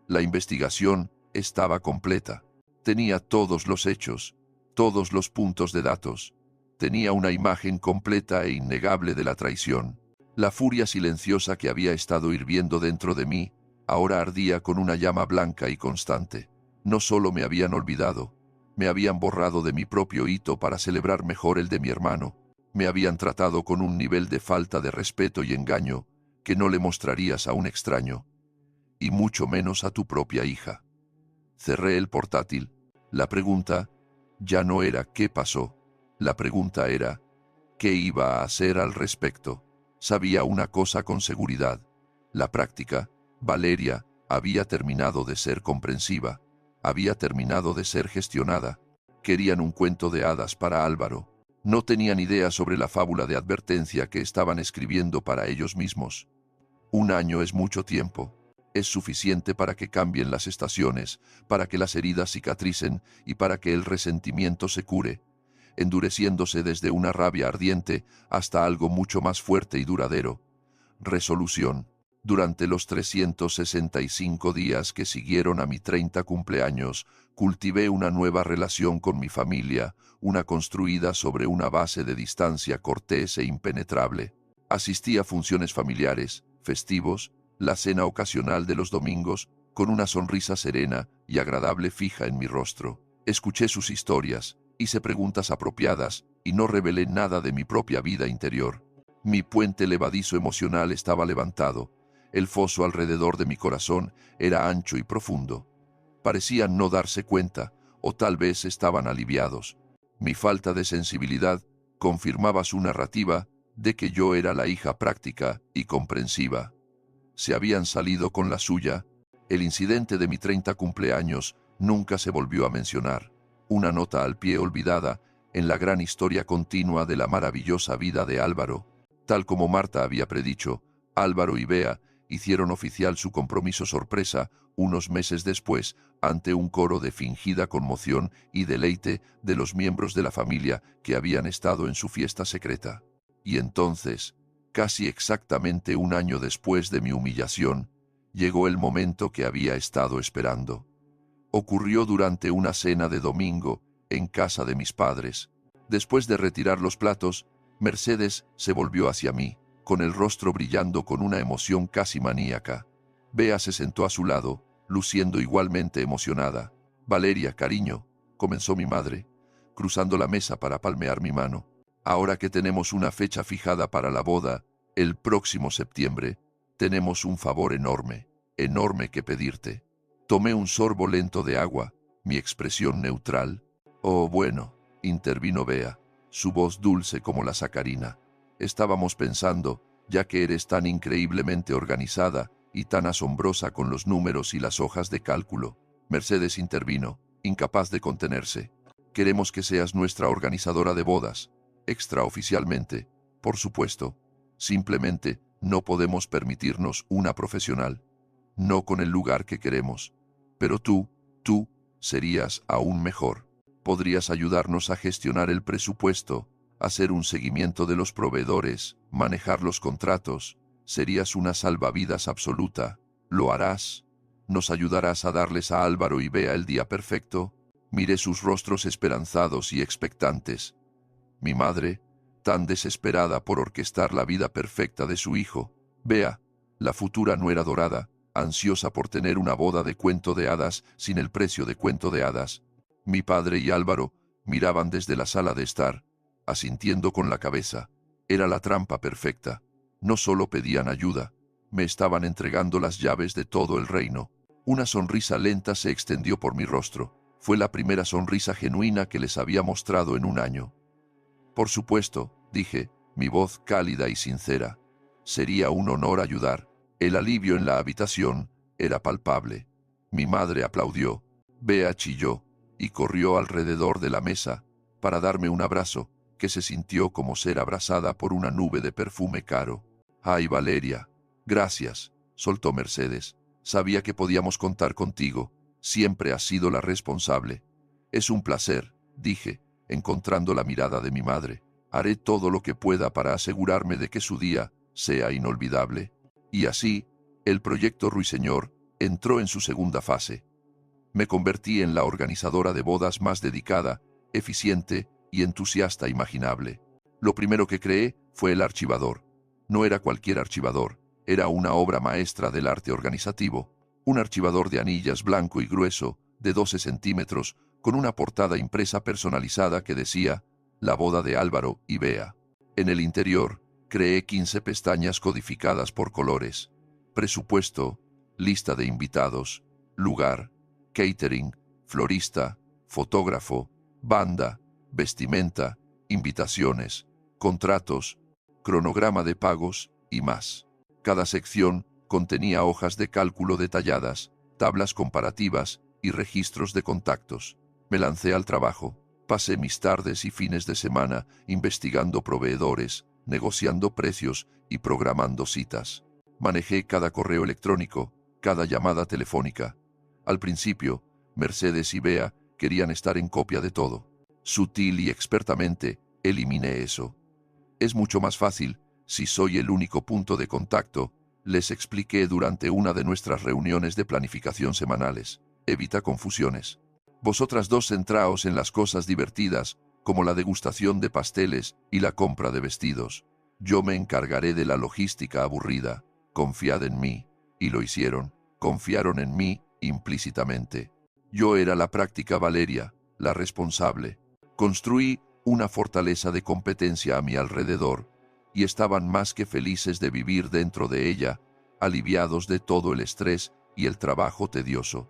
La investigación estaba completa. Tenía todos los hechos, todos los puntos de datos. Tenía una imagen completa e innegable de la traición. La furia silenciosa que había estado hirviendo dentro de mí, ahora ardía con una llama blanca y constante. No solo me habían olvidado, me habían borrado de mi propio hito para celebrar mejor el de mi hermano. Me habían tratado con un nivel de falta de respeto y engaño que no le mostrarías a un extraño, y mucho menos a tu propia hija. Cerré el portátil. La pregunta ya no era ¿qué pasó? La pregunta era ¿qué iba a hacer al respecto? Sabía una cosa con seguridad. La práctica, Valeria, había terminado de ser comprensiva, había terminado de ser gestionada. Querían un cuento de hadas para Álvaro. No tenían idea sobre la fábula de advertencia que estaban escribiendo para ellos mismos. 1 año es mucho tiempo. Es suficiente para que cambien las estaciones, para que las heridas cicatricen y para que el resentimiento se cure, endureciéndose desde una rabia ardiente hasta algo mucho más fuerte y duradero. Resolución. Durante los 365 días que siguieron a mi 30 cumpleaños, cultivé una nueva relación con mi familia, una construida sobre una base de distancia cortés e impenetrable. Asistí a funciones familiares, festivos, la cena ocasional de los domingos, con una sonrisa serena y agradable fija en mi rostro. Escuché sus historias, hice preguntas apropiadas y no revelé nada de mi propia vida interior. Mi puente levadizo emocional estaba levantado. El foso alrededor de mi corazón era ancho y profundo. Parecían no darse cuenta, o tal vez estaban aliviados. Mi falta de sensibilidad confirmaba su narrativa de que yo era la hija práctica y comprensiva. Se habían salido con la suya. El incidente de mi 30 cumpleaños nunca se volvió a mencionar. Una nota al pie olvidada en la gran historia continua de la maravillosa vida de Álvaro. Tal como Marta había predicho, Álvaro y Bea hicieron oficial su compromiso sorpresa unos meses después ante un coro de fingida conmoción y deleite de los miembros de la familia que habían estado en su fiesta secreta. Y entonces, Casi exactamente un año después de mi humillación, llegó el momento que había estado esperando. Ocurrió durante una cena de domingo en casa de mis padres. Después de retirar los platos, Mercedes se volvió hacia mí, con el rostro brillando con una emoción casi maníaca. Bea se sentó a su lado, luciendo igualmente emocionada. Valeria, cariño, comenzó mi madre, cruzando la mesa para palmear mi mano. Ahora que tenemos una fecha fijada para la boda, el próximo septiembre, tenemos un favor enorme, enorme que pedirte. Tomé un sorbo lento de agua, mi expresión neutral. Oh, bueno, intervino Bea, su voz dulce como la sacarina. Estábamos pensando, ya que eres tan increíblemente organizada y tan asombrosa con los números y las hojas de cálculo. Mercedes intervino, incapaz de contenerse. Queremos que seas nuestra organizadora de bodas, extraoficialmente, por supuesto. Simplemente no podemos permitirnos una profesional. No con el lugar que queremos. Pero tú serías aún mejor. Podrías ayudarnos a gestionar el presupuesto, hacer un seguimiento de los proveedores, manejar los contratos. Serías una salvavidas absoluta. ¿Lo harás? ¿Nos ayudarás a darles a Álvaro y Bea el día perfecto? Miré sus rostros esperanzados y expectantes. Mi madre, tan desesperada por orquestar la vida perfecta de su hijo, Bea, la futura nuera dorada, ansiosa por tener una boda de cuento de hadas sin el precio de cuento de hadas. Mi padre y Álvaro miraban desde la sala de estar, asintiendo con la cabeza. Era la trampa perfecta. No solo pedían ayuda, me estaban entregando las llaves de todo el reino. Una sonrisa lenta se extendió por mi rostro. Fue la primera sonrisa genuina que les había mostrado en un año. Por supuesto, dije, mi voz cálida y sincera. Sería un honor ayudar. El alivio en la habitación era palpable. Mi madre aplaudió, Bea chilló y corrió alrededor de la mesa para darme un abrazo que se sintió como ser abrazada por una nube de perfume caro. «Ay, Valeria, gracias», soltó Mercedes. «Sabía que podíamos contar contigo. Siempre has sido la responsable». «Es un placer», dije, encontrando la mirada de mi madre. «Haré todo lo que pueda para asegurarme de que su día sea inolvidable». Y así, el proyecto Ruiseñor entró en su segunda fase. Me convertí en la organizadora de bodas más dedicada, eficiente y entusiasta imaginable. Lo primero que creé fue el archivador. No era cualquier archivador, era una obra maestra del arte organizativo. Un archivador de anillas blanco y grueso, de 12 centímetros, con una portada impresa personalizada que decía «La boda de Álvaro y Bea». En el interior, creé 15 pestañas codificadas por colores. Presupuesto, lista de invitados, lugar, catering, florista, fotógrafo, banda, vestimenta, invitaciones, contratos, cronograma de pagos y más. Cada sección contenía hojas de cálculo detalladas, tablas comparativas y registros de contactos. Me lancé al trabajo. Pasé mis tardes y fines de semana investigando proveedores, negociando precios y programando citas. Manejé cada correo electrónico, cada llamada telefónica. Al principio, Mercedes y Bea querían estar en copia de todo. Sutil y expertamente, eliminé eso. Es mucho más fácil si soy el único punto de contacto, les expliqué durante una de nuestras reuniones de planificación semanales. Evita confusiones. Vosotras dos centraos en las cosas divertidas, como la degustación de pasteles y la compra de vestidos. Yo me encargaré de la logística aburrida. Confiad en mí. Y lo hicieron. Confiaron en mí implícitamente. Yo era la práctica Valeria, la responsable. Construí una fortaleza de competencia a mi alrededor, y estaban más que felices de vivir dentro de ella, aliviados de todo el estrés y el trabajo tedioso.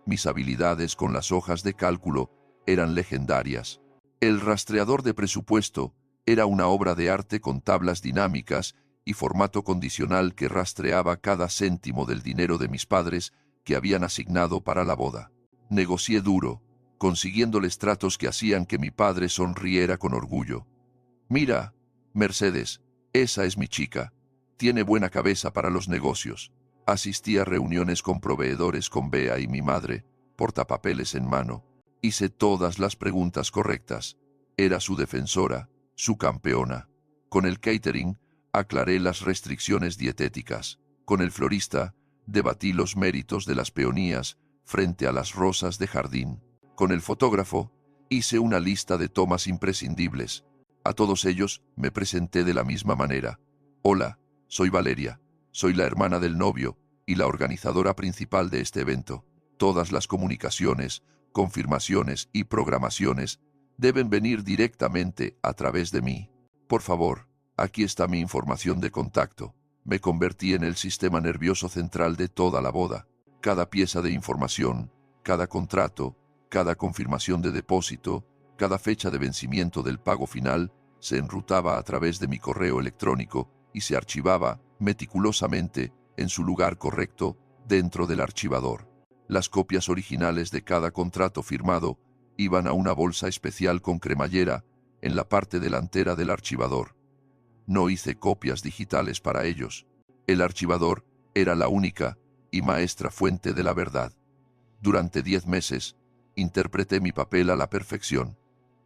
Mis habilidades con las hojas de cálculo eran legendarias. El rastreador de presupuesto era una obra de arte con tablas dinámicas y formato condicional que rastreaba cada céntimo del dinero de mis padres que habían asignado para la boda. Negocié duro, consiguiéndoles tratos que hacían que mi padre sonriera con orgullo. «Mira, Mercedes, esa es mi chica. Tiene buena cabeza para los negocios». Asistí a reuniones con proveedores con Bea y mi madre, portapapeles en mano. Hice todas las preguntas correctas. Era su defensora, su campeona. Con el catering, Aclaré las restricciones dietéticas. Con el florista, debatí los méritos de las peonías frente a las rosas de jardín. Con el fotógrafo, hice una lista de tomas imprescindibles. A todos ellos me presenté de la misma manera. Hola, soy Valeria, soy la hermana del novio y la organizadora principal de este evento. Todas las comunicaciones, confirmaciones y programaciones deben venir directamente a través de mí. Por favor, aquí está mi información de contacto. Me convertí en el sistema nervioso central de toda la boda. Cada pieza de información, cada contrato, cada confirmación de depósito, cada fecha de vencimiento del pago final se enrutaba a través de mi correo electrónico y se archivaba meticulosamente en su lugar correcto dentro del archivador. Las copias originales de cada contrato firmado iban a una bolsa especial con cremallera en la parte delantera del archivador. No hice copias digitales para ellos. El archivador era la única y maestra fuente de la verdad. Durante 10 meses, interpreté mi papel a la perfección.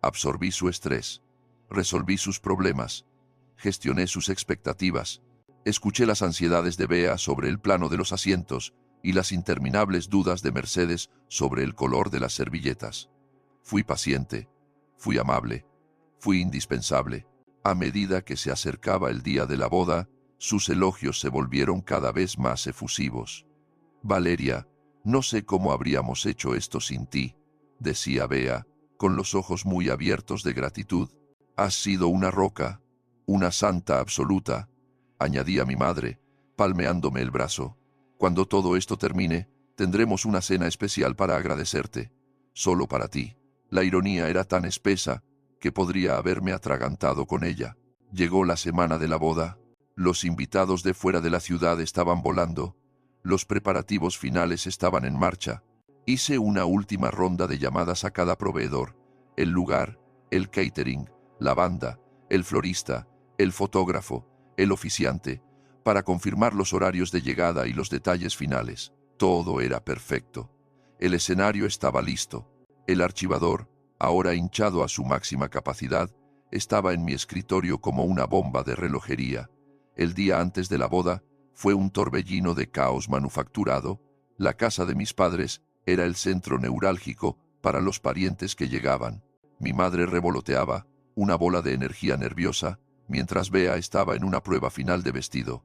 Absorbí su estrés. Resolví sus problemas. Gestioné sus expectativas. Escuché las ansiedades de Bea sobre el plano de los asientos y las interminables dudas de Mercedes sobre el color de las servilletas. Fui paciente. Fui amable. Fui indispensable. A medida que se acercaba el día de la boda, sus elogios se volvieron cada vez más efusivos. Valeria, no sé cómo habríamos hecho esto sin ti, decía Bea, con los ojos muy abiertos de gratitud. Has sido una roca, una santa absoluta, añadía mi madre, palmeándome el brazo. Cuando todo esto termine, tendremos una cena especial para agradecerte, solo para ti. La ironía era tan espesa que podría haberme atragantado con ella. Llegó la semana de la boda. Los invitados de fuera de la ciudad estaban volando. Los preparativos finales estaban en marcha. Hice una última ronda de llamadas a cada proveedor. El lugar, el catering, la banda, el florista, el fotógrafo, el oficiante, para confirmar los horarios de llegada y los detalles finales. Todo era perfecto. El escenario estaba listo. El archivador, ahora hinchado a su máxima capacidad, estaba en mi escritorio como una bomba de relojería. El día antes de la boda fue un torbellino de caos manufacturado. La casa de mis padres era el centro neurálgico para los parientes que llegaban. Mi madre revoloteaba, una bola de energía nerviosa, mientras Bea estaba en una prueba final de vestido.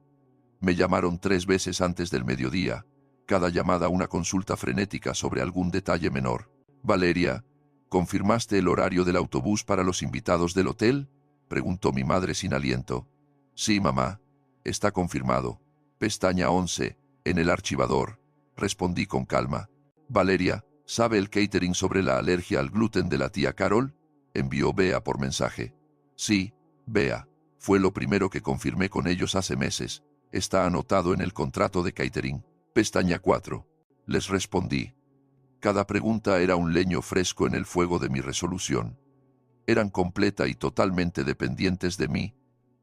Me llamaron 3 veces antes del mediodía, cada llamada una consulta frenética sobre algún detalle menor. Valeria, ¿confirmaste el horario del autobús para los invitados del hotel?, preguntó mi madre sin aliento. Sí, mamá, está confirmado. Pestaña 11, en el archivador, respondí con calma. Valeria, ¿sabe el catering sobre la alergia al gluten de la tía Carol?, envió Bea por mensaje. Sí, Bea, fue lo primero que confirmé con ellos hace meses. Está anotado en el contrato de catering. Pestaña 4. Les respondí. Cada pregunta era un leño fresco en el fuego de mi resolución. Eran completa y totalmente dependientes de mí,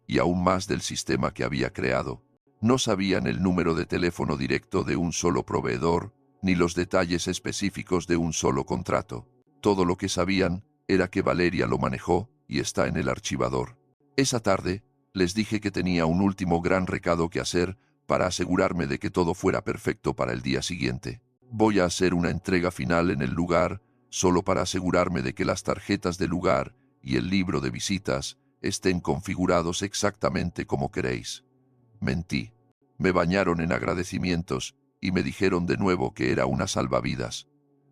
y aún más del sistema que había creado. No sabían el número de teléfono directo de un solo proveedor, ni los detalles específicos de un solo contrato. Todo lo que sabían era que Valeria lo manejó y está en el archivador. Esa tarde, les dije que tenía un último gran recado que hacer para asegurarme de que todo fuera perfecto para el día siguiente. Voy a hacer una entrega final en el lugar, solo para asegurarme de que las tarjetas del lugar y el libro de visitas estén configurados exactamente como queréis. Mentí. Me bañaron en agradecimientos y me dijeron de nuevo que era una salvavidas.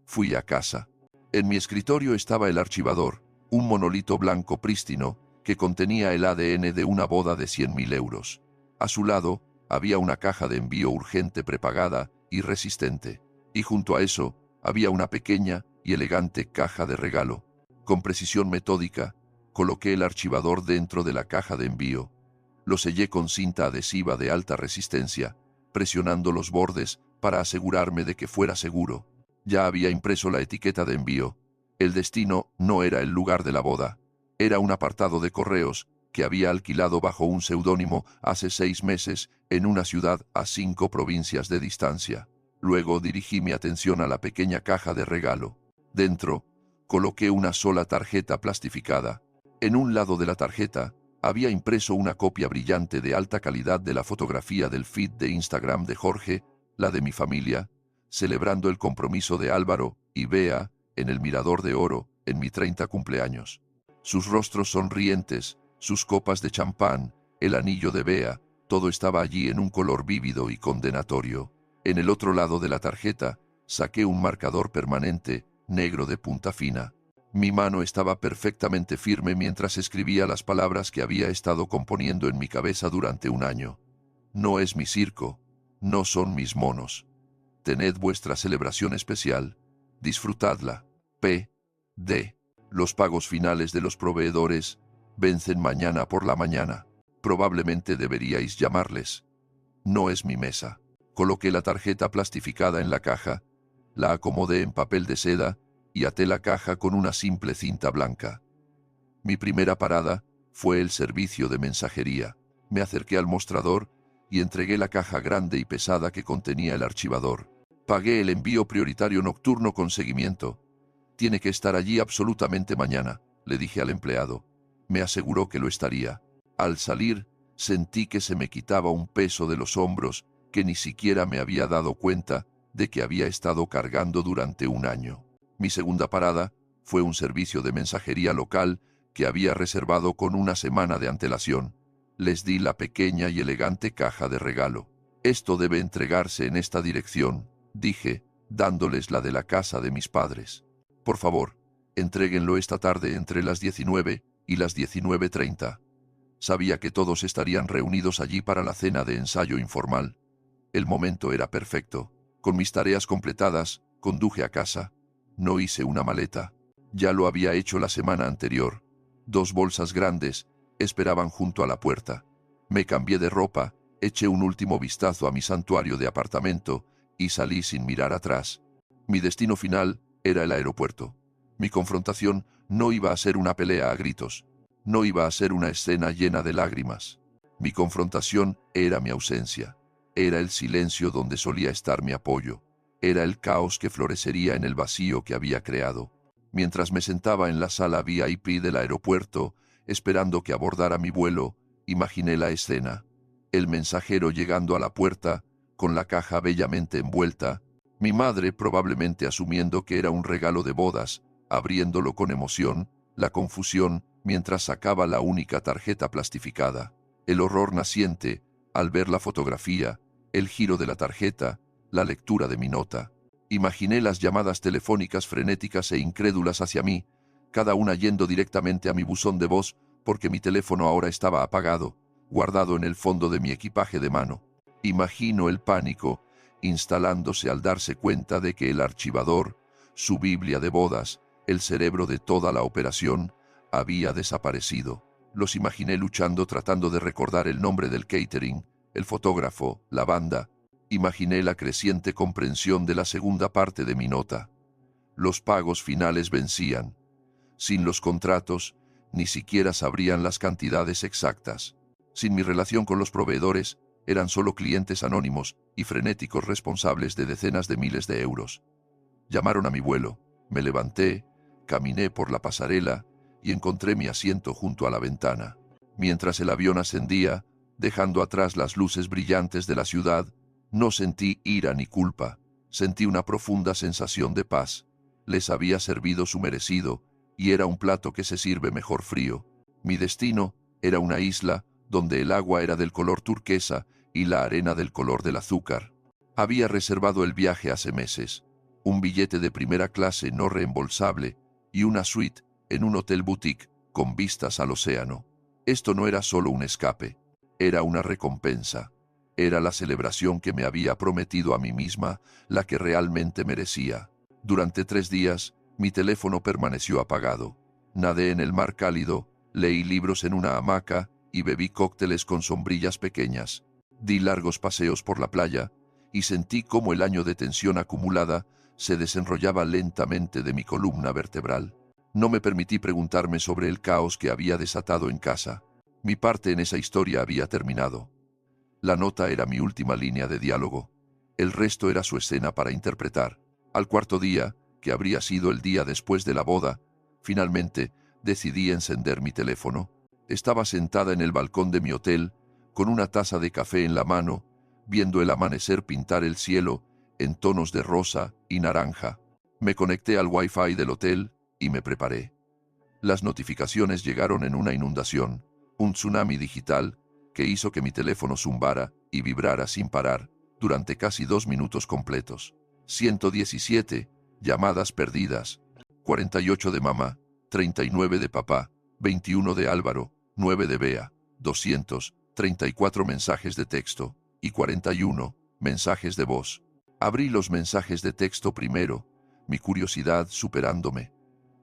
Fui a casa. En mi escritorio estaba el archivador, un monolito blanco prístino que contenía el ADN de una boda de 100.000 euros. A su lado había una caja de envío urgente prepagada y resistente. Y junto a eso había una pequeña y elegante caja de regalo. Con precisión metódica, coloqué el archivador dentro de la caja de envío. Lo sellé con cinta adhesiva de alta resistencia, presionando los bordes para asegurarme de que fuera seguro. Ya había impreso la etiqueta de envío. El destino no era el lugar de la boda. Era un apartado de correos que había alquilado bajo un seudónimo hace 6 meses en una ciudad a 5 provincias de distancia. Luego dirigí mi atención a la pequeña caja de regalo. Dentro, coloqué una sola tarjeta plastificada. En un lado de la tarjeta Había impreso una copia brillante de alta calidad de la fotografía del feed de Instagram de Jorge, la de mi familia, celebrando el compromiso de Álvaro y Bea en el Mirador de Oro en mi 30 cumpleaños. Sus rostros sonrientes, sus copas de champán, el anillo de Bea, todo estaba allí en un color vívido y condenatorio. En el otro lado de la tarjeta, saqué un marcador permanente, negro de punta fina. Mi mano estaba perfectamente firme mientras escribía las palabras que había estado componiendo en mi cabeza durante un año. No es mi circo, no son mis monos. Tened vuestra celebración especial, disfrutadla. P.D. Los pagos finales de los proveedores vencen mañana por la mañana. Probablemente deberíais llamarles. No es mi mesa. Coloqué la tarjeta plastificada en la caja, la acomodé en papel de seda y até la caja con una simple cinta blanca. Mi primera parada fue el servicio de mensajería. Me acerqué al mostrador y entregué la caja grande y pesada que contenía el archivador. Pagué el envío prioritario nocturno con seguimiento. Tiene que estar allí absolutamente mañana, le dije al empleado. Me aseguró que lo estaría. Al salir, sentí que se me quitaba un peso de los hombros que ni siquiera me había dado cuenta de que había estado cargando durante un año. Mi segunda parada fue un servicio de mensajería local que había reservado con una semana de antelación. Les di la pequeña y elegante caja de regalo. Esto debe entregarse en esta dirección, dije, dándoles la de la casa de mis padres. Por favor, entréguenlo esta tarde entre las 19 y las 19:30. Sabía que todos estarían reunidos allí para la cena de ensayo informal. El momento era perfecto. Con mis tareas completadas, conduje a casa. No hice una maleta. Ya lo había hecho la semana anterior. 2 bolsas grandes esperaban junto a la puerta. Me cambié de ropa, eché un último vistazo a mi santuario de apartamento y salí sin mirar atrás. Mi destino final era el aeropuerto. Mi confrontación no iba a ser una pelea a gritos. No iba a ser una escena llena de lágrimas. Mi confrontación era mi ausencia. Era el silencio donde solía estar mi apoyo. Era el caos que florecería en el vacío que había creado. Mientras me sentaba en la sala VIP del aeropuerto, esperando que abordara mi vuelo, imaginé la escena. El mensajero llegando a la puerta, con la caja bellamente envuelta, mi madre probablemente asumiendo que era un regalo de bodas, abriéndolo con emoción, la confusión mientras sacaba la única tarjeta plastificada, el horror naciente al ver la fotografía, el giro de la tarjeta, la lectura de mi nota. Imaginé las llamadas telefónicas frenéticas e incrédulas hacia mí, cada una yendo directamente a mi buzón de voz porque mi teléfono ahora estaba apagado, guardado en el fondo de mi equipaje de mano. Imagino el pánico instalándose al darse cuenta de que el archivador, su Biblia de bodas, el cerebro de toda la operación, había desaparecido. Los imaginé luchando tratando de recordar el nombre del catering, el fotógrafo, la banda. Imaginé la creciente comprensión de la segunda parte de mi nota. Los pagos finales vencían. Sin los contratos, ni siquiera sabrían las cantidades exactas. Sin mi relación con los proveedores, eran solo clientes anónimos y frenéticos responsables de decenas de miles de euros. Llamaron a mi vuelo. Me levanté, caminé por la pasarela y encontré mi asiento junto a la ventana. Mientras el avión ascendía, dejando atrás las luces brillantes de la ciudad, no sentí ira ni culpa. Sentí una profunda sensación de paz. Les había servido su merecido, y era un plato que se sirve mejor frío. Mi destino era una isla donde el agua era del color turquesa y la arena del color del azúcar. Había reservado el viaje hace meses, un billete de primera clase no reembolsable y una suite en un hotel boutique con vistas al océano. Esto no era solo un escape, era una recompensa. Era la celebración que me había prometido a mí misma, la que realmente merecía. Durante 3 días, mi teléfono permaneció apagado. Nadé en el mar cálido, leí libros en una hamaca y bebí cócteles con sombrillas pequeñas. Di largos paseos por la playa y sentí cómo el año de tensión acumulada se desenrollaba lentamente de mi columna vertebral. No me permití preguntarme sobre el caos que había desatado en casa. Mi parte en esa historia había terminado. La nota era mi última línea de diálogo. El resto era su escena para interpretar. Al 4.º día, que habría sido el día después de la boda, finalmente decidí encender mi teléfono. Estaba sentada en el balcón de mi hotel, con una taza de café en la mano, viendo el amanecer pintar el cielo en tonos de rosa y naranja. Me conecté al Wi-Fi del hotel y me preparé. Las notificaciones llegaron en una inundación, un tsunami digital que hizo que mi teléfono zumbara y vibrara sin parar durante casi 2 minutos completos. 117 llamadas perdidas, 48 de mamá, 39 de papá, 21 de Álvaro, 9 de Bea, 234 mensajes de texto y 41 mensajes de voz. Abrí los mensajes de texto primero, mi curiosidad superándome.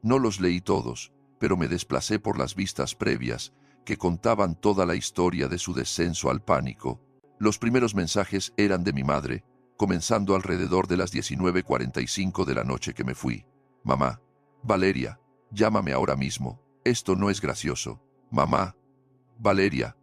No los leí todos, pero me desplacé por las vistas previas que contaban toda la historia de su descenso al pánico. Los primeros mensajes eran de mi madre, comenzando alrededor de las 19:45 de la noche que me fui. Mamá, Valeria, llámame ahora mismo. Esto no es gracioso. Mamá, Valeria,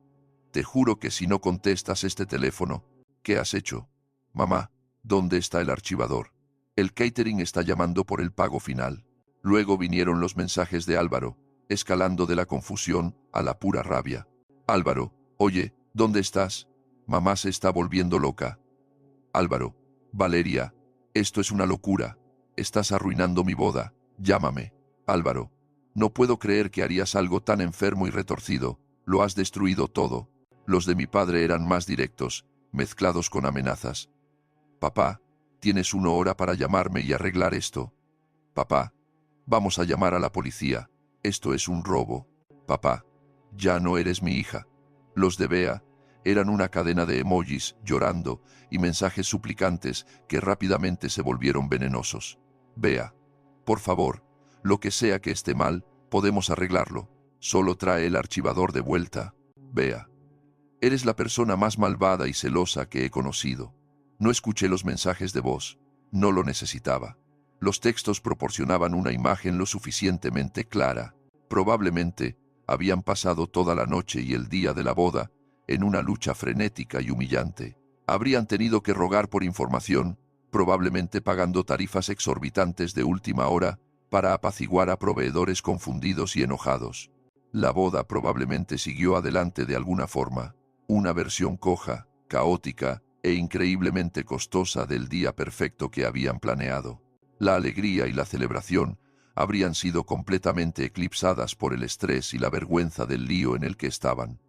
te juro que si no contestas este teléfono, ¿qué has hecho? Mamá, ¿dónde está el archivador? El catering está llamando por el pago final. Luego vinieron los mensajes de Álvaro, escalando de la confusión a la pura rabia. Álvaro, oye, ¿dónde estás? Mamá se está volviendo loca. Álvaro, Valeria, esto es una locura. Estás arruinando mi boda. Llámame. Álvaro, no puedo creer que harías algo tan enfermo y retorcido. Lo has destruido todo. Los de mi padre eran más directos, mezclados con amenazas. Papá, tienes 1 hora para llamarme y arreglar esto. Papá, vamos a llamar a la policía. Esto es un robo. Papá, ya no eres mi hija. Los de Bea eran una cadena de emojis llorando y mensajes suplicantes que rápidamente se volvieron venenosos. Bea, por favor, lo que sea que esté mal, podemos arreglarlo. Solo trae el archivador de vuelta. Bea, eres la persona más malvada y celosa que he conocido. No escuché los mensajes de voz. No lo necesitaba. Los textos proporcionaban una imagen lo suficientemente clara. Probablemente habían pasado toda la noche y el día de la boda en una lucha frenética y humillante. Habrían tenido que rogar por información, probablemente pagando tarifas exorbitantes de última hora para apaciguar a proveedores confundidos y enojados. La boda probablemente siguió adelante de alguna forma, una versión coja, caótica e increíblemente costosa del día perfecto que habían planeado. La alegría y la celebración habrían sido completamente eclipsadas por el estrés y la vergüenza del lío en el que estaban.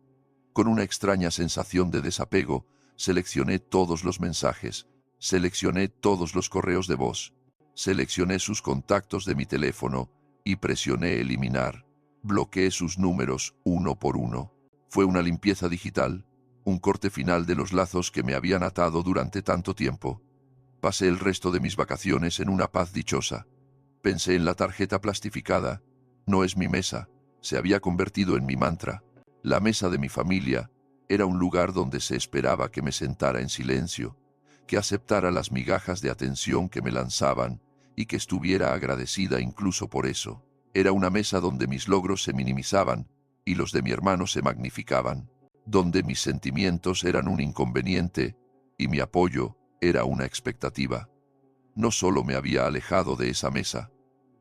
Con una extraña sensación de desapego, seleccioné todos los mensajes, seleccioné todos los correos de voz, seleccioné sus contactos de mi teléfono y presioné eliminar. Bloqueé sus números uno por uno. Fue una limpieza digital, un corte final de los lazos que me habían atado durante tanto tiempo. Pasé el resto de mis vacaciones en una paz dichosa. Pensé en la tarjeta plastificada. No es mi mesa, se había convertido en mi mantra. La mesa de mi familia era un lugar donde se esperaba que me sentara en silencio, que aceptara las migajas de atención que me lanzaban y que estuviera agradecida incluso por eso. Era una mesa donde mis logros se minimizaban y los de mi hermano se magnificaban, donde mis sentimientos eran un inconveniente y mi apoyo era una expectativa. No solo me había alejado de esa mesa,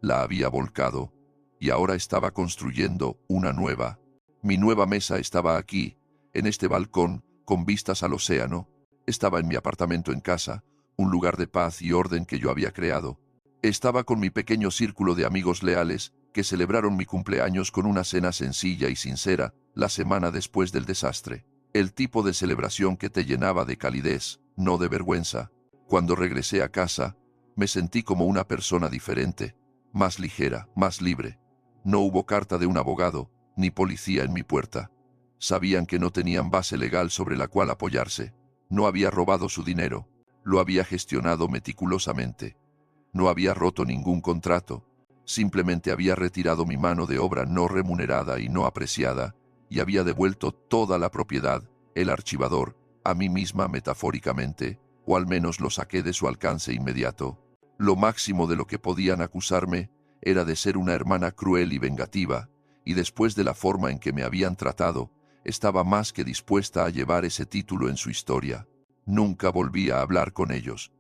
la había volcado y ahora estaba construyendo una nueva. Mi nueva mesa estaba aquí, en este balcón, con vistas al océano. Estaba en mi apartamento en casa, un lugar de paz y orden que yo había creado. Estaba con mi pequeño círculo de amigos leales que celebraron mi cumpleaños con una cena sencilla y sincera la semana después del desastre. El tipo de celebración que te llenaba de calidez, no de vergüenza. Cuando regresé a casa, me sentí como una persona diferente, más ligera, más libre. No hubo carta de un abogado, ni policía en mi puerta. Sabían que no tenían base legal sobre la cual apoyarse. No había robado su dinero. Lo había gestionado meticulosamente. No había roto ningún contrato. Simplemente había retirado mi mano de obra no remunerada y no apreciada, y había devuelto toda la propiedad, el archivador, a mí misma metafóricamente, o al menos lo saqué de su alcance inmediato. Lo máximo de lo que podían acusarme era de ser una hermana cruel y vengativa, y después de la forma en que me habían tratado, estaba más que dispuesta a llevar ese título en su historia. Nunca volví a hablar con ellos.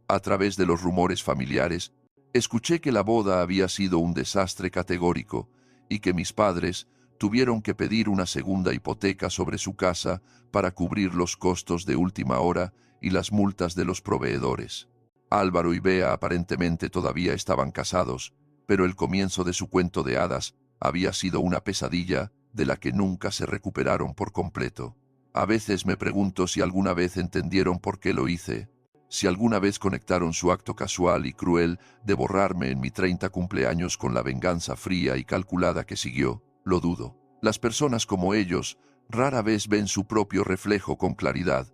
A través de los rumores familiares, escuché que la boda había sido un desastre categórico y que mis padres Tuvieron que pedir una segunda hipoteca sobre su casa para cubrir los costos de última hora y las multas de los proveedores. Álvaro y Bea aparentemente todavía estaban casados, pero el comienzo de su cuento de hadas había sido una pesadilla de la que nunca se recuperaron por completo. A veces me pregunto si alguna vez entendieron por qué lo hice, si alguna vez conectaron su acto casual y cruel de borrarme en mi 30 cumpleaños con la venganza fría y calculada que siguió. Lo dudo. Las personas como ellos rara vez ven su propio reflejo con claridad,